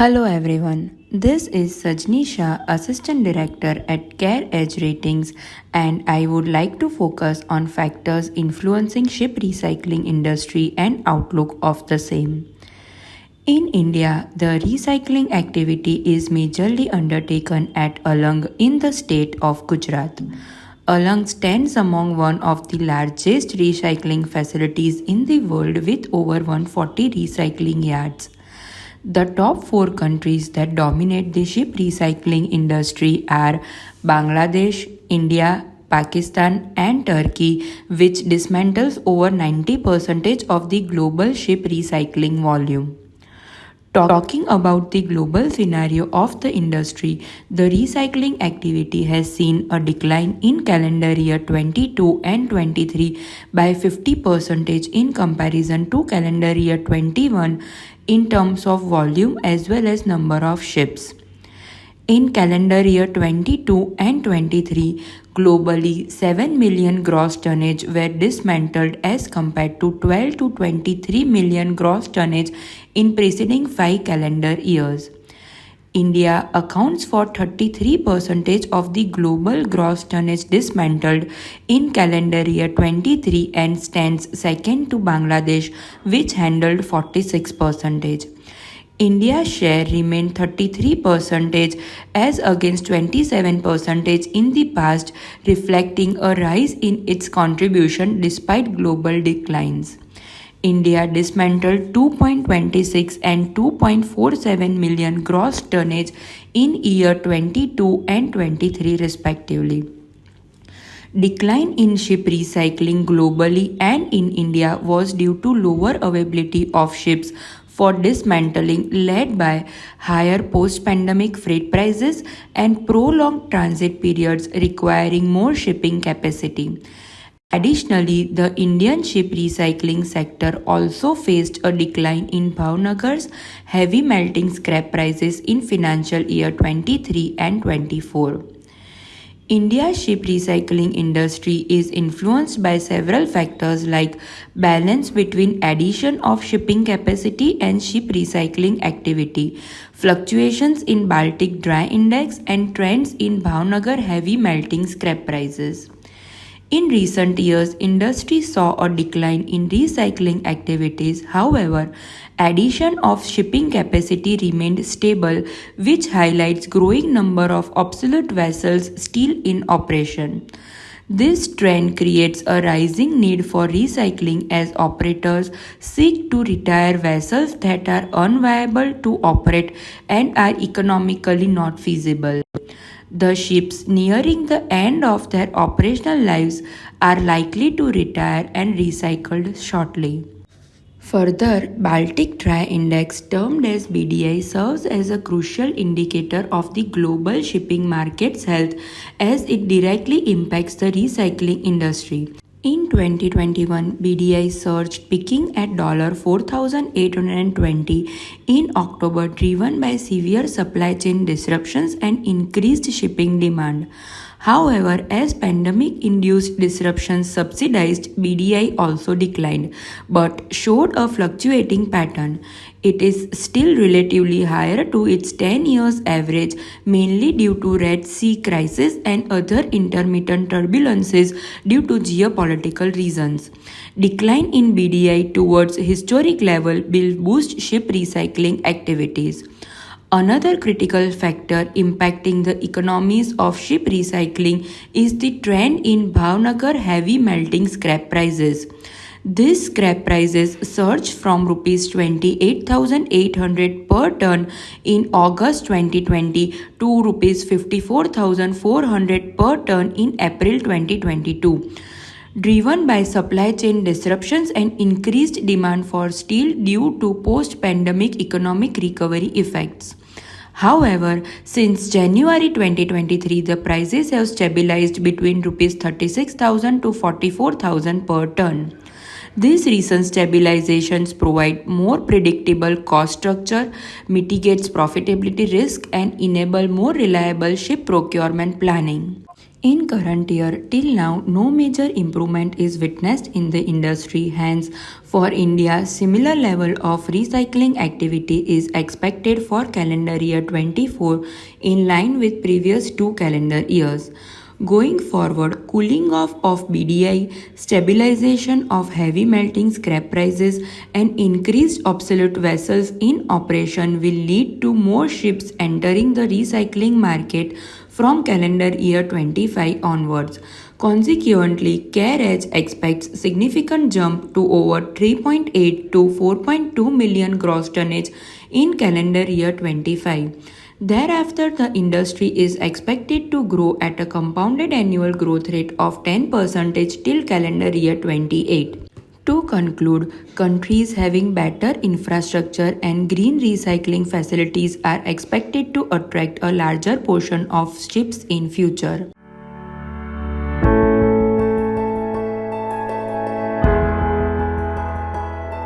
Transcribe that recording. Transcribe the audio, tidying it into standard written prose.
Hello everyone, this is Sajni Shah, Assistant Director at CareEdge Ratings, and I would like to focus on factors influencing ship recycling industry and outlook of the same. In India, the recycling activity is majorly undertaken at Alang in the state of Gujarat. Alang stands among one of the largest recycling facilities in the world with over 140 recycling yards. The top four countries that dominate the ship recycling industry are Bangladesh, India, Pakistan, and Turkey, which dismantles over 90% of the global ship recycling volume. Talking about the global scenario of the industry, the recycling activity has seen a decline in calendar year 22 and 23 by 50% in comparison to calendar year 21 in terms of volume as well as number of ships. In calendar year 22 and 23, globally 7 million gross tonnage were dismantled as compared to 12 to 23 million gross tonnage in preceding 5 calendar years. India accounts for 33% of the global gross tonnage dismantled in calendar year 23 and stands second to Bangladesh, which handled 46%. India's share remained 33% as against 27% in the past, reflecting a rise in its contribution despite global declines. India dismantled 2.26 and 2.47 million gross tonnage in year 22 and 23 respectively. Decline in ship recycling globally and in India was due to lower availability of ships for dismantling led by higher post-pandemic freight prices and prolonged transit periods requiring more shipping capacity. Additionally, the Indian ship recycling sector also faced a decline in Bhavnagar's heavy melting scrap prices in financial year 23 and 24. India's ship recycling industry is influenced by several factors like balance between addition of shipping capacity and ship recycling activity, fluctuations in Baltic Dry Index, and trends in Bhavnagar heavy melting scrap prices. In recent years, industry saw a decline in recycling activities. However, addition of shipping capacity remained stable, which highlights growing number of obsolete vessels still in operation. This trend creates a rising need for recycling as operators seek to retire vessels that are unviable to operate and are economically not feasible. The ships nearing the end of their operational lives are likely to retire and recycled shortly. Further, Baltic Dry Index, termed as BDI, serves as a crucial indicator of the global shipping market's health as it directly impacts the recycling industry. In 2021, BDI surged, peaking at $4,820 in October, driven by severe supply chain disruptions and increased shipping demand. However, as pandemic-induced disruptions subsidized, BDI also declined, but showed a fluctuating pattern. It is still relatively higher to its 10 years average, mainly due to Red Sea crisis and other intermittent turbulences due to geopolitical reasons. Decline in BDI towards historic level will boost ship recycling activities. Another critical factor impacting the economies of ship recycling is the trend in Bhavnagar heavy melting scrap prices. These scrap prices surged from Rs 28,800 per ton in August 2020 to Rs 54,400 per ton in April 2022, driven by supply chain disruptions and increased demand for steel due to post-pandemic economic recovery effects. However, since January 2023, the prices have stabilized between Rs 36,000 to 44,000 per ton. These recent stabilizations provide more predictable cost structure, mitigates profitability risk, and enable more reliable ship procurement planning. In current year, till now, no major improvement is witnessed in the industry. Hence, for India, similar level of recycling activity is expected for calendar year 24 in line with previous two calendar years. Going forward, cooling off of BDI, stabilization of heavy melting scrap prices, and increased obsolete vessels in operation will lead to more ships entering the recycling market from calendar year 25 onwards. Consequently, CareEdge expects significant jump to over 3.8 to 4.2 million gross tonnage in calendar year 25. Thereafter, the industry is expected to grow at a compounded annual growth rate of 10% till calendar year 28. To conclude, countries having better infrastructure and green recycling facilities are expected to attract a larger portion of ships in future.